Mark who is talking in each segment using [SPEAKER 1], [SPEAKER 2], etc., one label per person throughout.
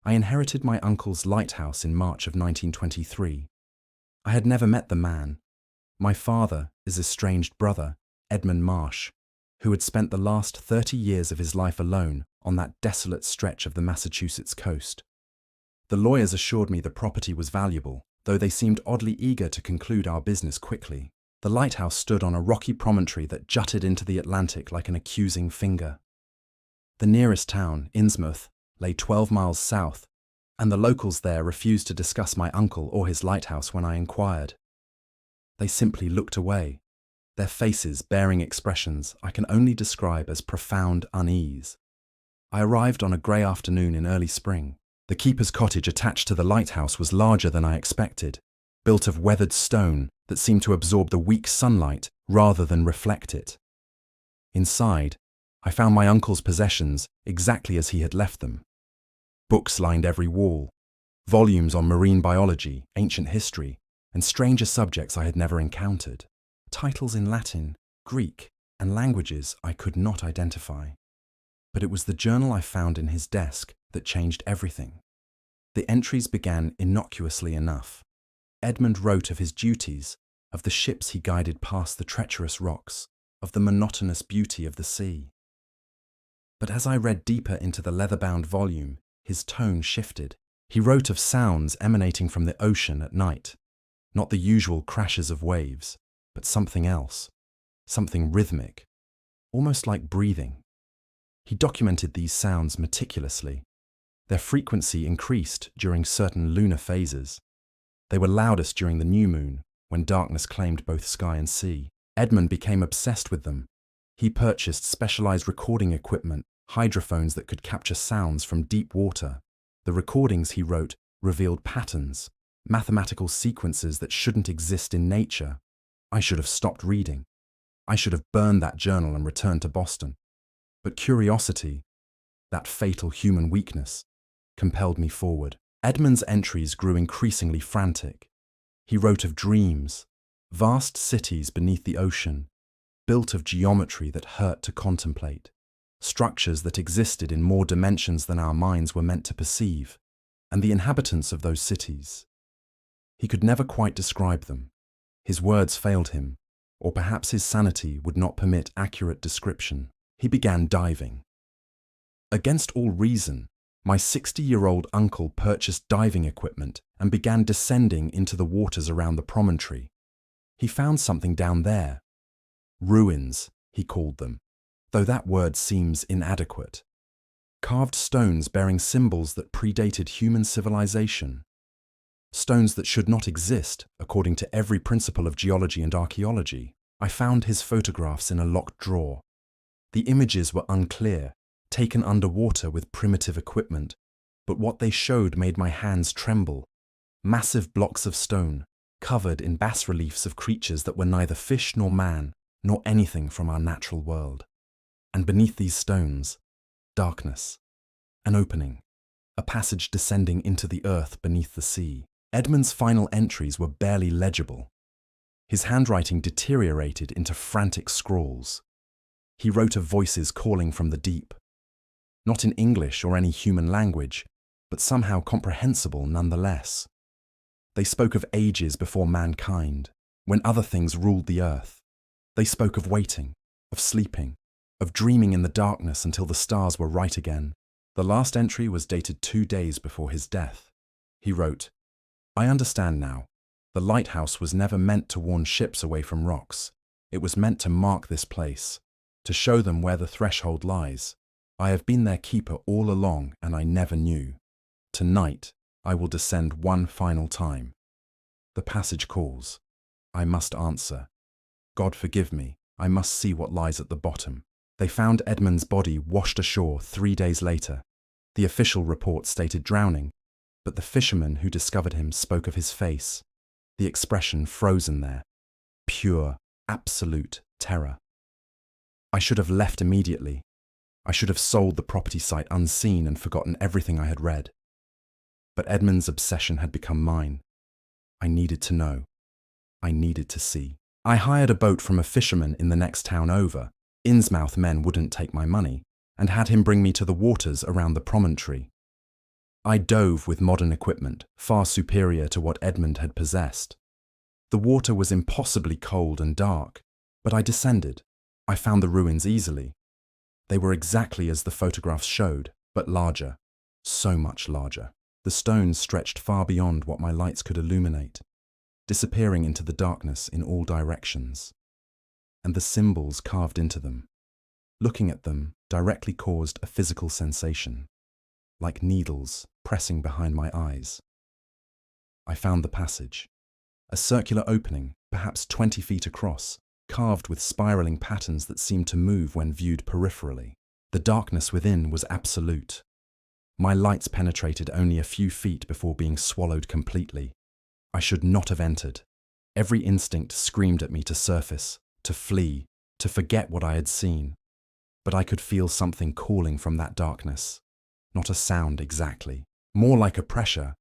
[SPEAKER 1] I inherited my uncle's lighthouse in March of 1923. I had never met the man. My father, his estranged brother, Edmund Marsh, who had spent the last 30 years of his life alone on that desolate stretch of the Massachusetts coast. The lawyers assured me the property was valuable, though they seemed oddly eager to conclude our business quickly. The lighthouse stood on a rocky promontory that jutted into the Atlantic like an accusing finger. The nearest town, Innsmouth, lay 12 miles south, and the locals there refused to discuss my uncle or his lighthouse when I inquired. They simply looked away, their faces bearing expressions I can only describe as profound unease. I arrived on a grey afternoon in early spring. The keeper's cottage attached to the lighthouse was larger than I expected, built of weathered stone that seemed to absorb the weak sunlight rather than reflect it. Inside, I found my uncle's possessions exactly as he had left them. Books lined every wall, volumes on marine biology, ancient history, and stranger subjects I had never encountered. Titles in Latin, Greek, and languages I could not identify. But it was the journal I found in his desk that changed everything. The entries began innocuously enough. Edmund wrote of his duties, of the ships he guided past the treacherous rocks, of the monotonous beauty of the sea. But as I read deeper into the leather-bound volume, his tone shifted. He wrote of sounds emanating from the ocean at night, not the usual crashes of waves, but something else, something rhythmic, almost like breathing. He documented these sounds meticulously. Their frequency increased during certain lunar phases. They were loudest during the new moon, when darkness claimed both sky and sea. Edmund became obsessed with them. He purchased specialized recording equipment, hydrophones that could capture sounds from deep water. The recordings, he wrote, revealed patterns, mathematical sequences that shouldn't exist in nature. I should have stopped reading. I should have burned that journal and returned to Boston. But curiosity, that fatal human weakness, compelled me forward. Edmund's entries grew increasingly frantic. He wrote of dreams, vast cities beneath the ocean, built of geometry that hurt to contemplate, structures that existed in more dimensions than our minds were meant to perceive, and the inhabitants of those cities. He could never quite describe them. His words failed him, or perhaps his sanity would not permit accurate description. He began diving. Against all reason, my 60-year-old uncle purchased diving equipment and began descending into the waters around the promontory. He found something down there. Ruins, he called them, though that word seems inadequate. Carved stones bearing symbols that predated human civilization. Stones that should not exist, according to every principle of geology and archaeology. I found his photographs in a locked drawer. The images were unclear, taken underwater with primitive equipment, but what they showed made my hands tremble. Massive blocks of stone, covered in bas-reliefs of creatures that were neither fish nor man, nor anything from our natural world. And beneath these stones, darkness, an opening, a passage descending into the earth beneath the sea. Edmund's final entries were barely legible. His handwriting deteriorated into frantic scrawls. He wrote of voices calling from the deep, not in English or any human language, but somehow comprehensible nonetheless. They spoke of ages before mankind, when other things ruled the earth. They spoke of waiting, of sleeping, of dreaming in the darkness until the stars were right again. The last entry was dated 2 days before his death. He wrote, "I understand now. The lighthouse was never meant to warn ships away from rocks. It was meant to mark this place, to show them where the threshold lies. I have been their keeper all along, and I never knew. Tonight, I will descend one final time. The passage calls. I must answer. God forgive me, I must see what lies at the bottom." They found Edmund's body washed ashore 3 days later. The official report stated drowning, but the fisherman who discovered him spoke of his face, the expression frozen there. Pure, absolute terror. I should have left immediately. I should have sold the property site unseen and forgotten everything I had read. But Edmund's obsession had become mine. I needed to know. I needed to see. I hired a boat from a fisherman in the next town over. Innsmouth men wouldn't take my money, and had him bring me to the waters around the promontory. I dove with modern equipment, far superior to what Edmund had possessed. The water was impossibly cold and dark, but I descended. I found the ruins easily. They were exactly as the photographs showed, but larger, so much larger. The stones stretched far beyond what my lights could illuminate, disappearing into the darkness in all directions. And the symbols carved into them. Looking at them directly caused a physical sensation, like needles pressing behind my eyes. I found the passage, a circular opening, perhaps 20 feet across, carved with spiraling patterns that seemed to move when viewed peripherally. The darkness within was absolute. My lights penetrated only a few feet before being swallowed completely. I should not have entered. Every instinct screamed at me to surface, to flee, to forget what I had seen. But I could feel something calling from that darkness. Not a sound exactly, more like a pressure,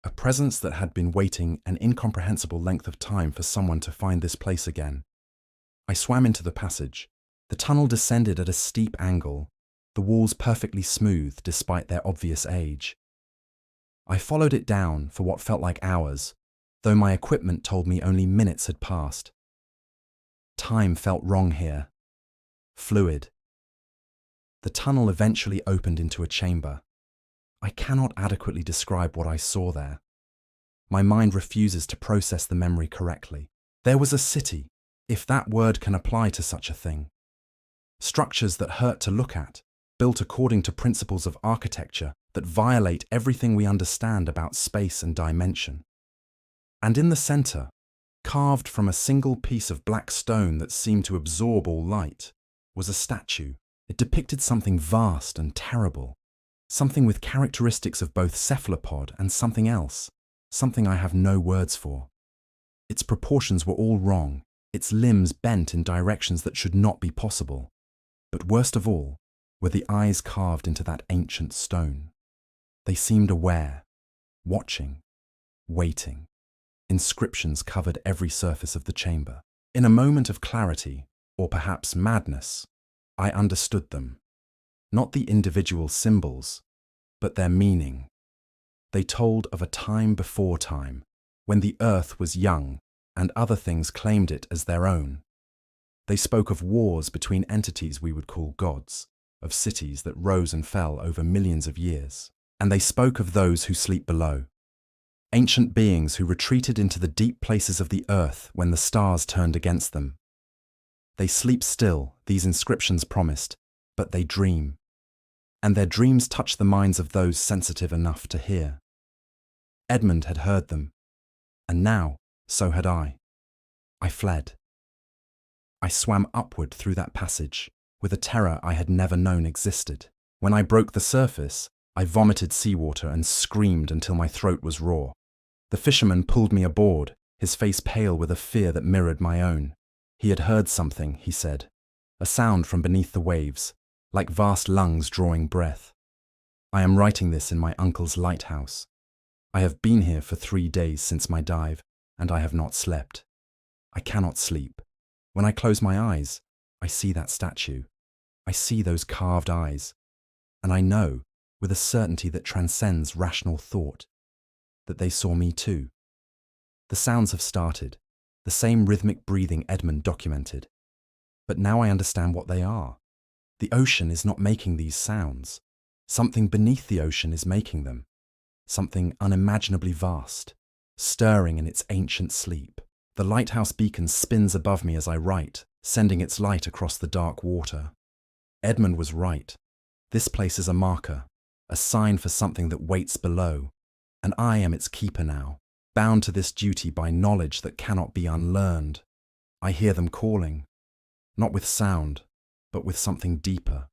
[SPEAKER 1] a presence that had been waiting an incomprehensible length of time for someone to find this place again. I swam into the passage. The tunnel descended at a steep angle, the walls perfectly smooth despite their obvious age. I followed it down for what felt like hours, though my equipment told me only minutes had passed. Time felt wrong here. Fluid. The tunnel eventually opened into a chamber. I cannot adequately describe what I saw there. My mind refuses to process the memory correctly. There was a city, if that word can apply to such a thing. Structures that hurt to look at, built according to principles of architecture that violate everything we understand about space and dimension. And in the center, carved from a single piece of black stone that seemed to absorb all light, was a statue. It depicted something vast and terrible, something with characteristics of both cephalopod and something else, something I have no words for. Its proportions were all wrong, its limbs bent in directions that should not be possible. But worst of all were the eyes carved into that ancient stone. They seemed aware, watching, waiting. Inscriptions covered every surface of the chamber. In a moment of clarity, or perhaps madness, I understood them. Not the individual symbols, but their meaning. They told of a time before time, when the earth was young and other things claimed it as their own. They spoke of wars between entities we would call gods, of cities that rose and fell over millions of years. And they spoke of those who sleep below, ancient beings who retreated into the deep places of the earth when the stars turned against them. They sleep still, these inscriptions promised, but they dream. And their dreams touch the minds of those sensitive enough to hear. Edmund had heard them, and now, so had I. I fled. I swam upward through that passage, with a terror I had never known existed. When I broke the surface, I vomited seawater and screamed until my throat was raw. The fisherman pulled me aboard, his face pale with a fear that mirrored my own. He had heard something, he said, a sound from beneath the waves, like vast lungs drawing breath. I am writing this in my uncle's lighthouse. I have been here for 3 days since my dive, and I have not slept. I cannot sleep. When I close my eyes, I see that statue. I see those carved eyes, and I know, with a certainty that transcends rational thought, that they saw me too. The sounds have started, the same rhythmic breathing Edmund documented. But now I understand what they are. The ocean is not making these sounds. Something beneath the ocean is making them. Something unimaginably vast, stirring in its ancient sleep. The lighthouse beacon spins above me as I write, sending its light across the dark water. Edmund was right. This place is a marker, a sign for something that waits below, and I am its keeper now, bound to this duty by knowledge that cannot be unlearned. I hear them calling, not with sound, but with something deeper.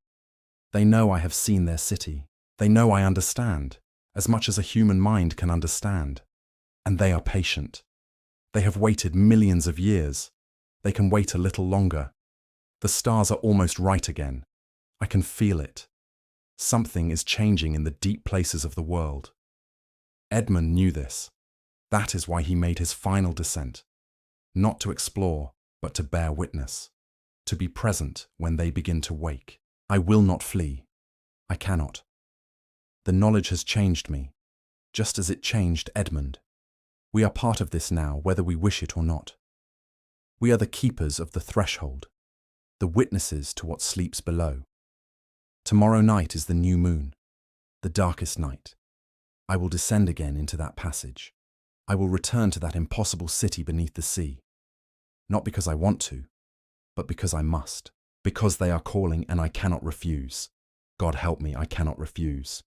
[SPEAKER 1] They know I have seen their city. They know I understand, as much as a human mind can understand. And they are patient. They have waited millions of years. They can wait a little longer. The stars are almost right again. I can feel it. Something is changing in the deep places of the world. Edmund knew this. That is why he made his final descent. Not to explore, but to bear witness. To be present when they begin to wake. I will not flee. I cannot. The knowledge has changed me, just as it changed Edmund. We are part of this now, whether we wish it or not. We are the keepers of the threshold, the witnesses to what sleeps below. Tomorrow night is the new moon, the darkest night. I will descend again into that passage. I will return to that impossible city beneath the sea. Not because I want to, but because I must. Because they are calling and I cannot refuse. God help me, I cannot refuse.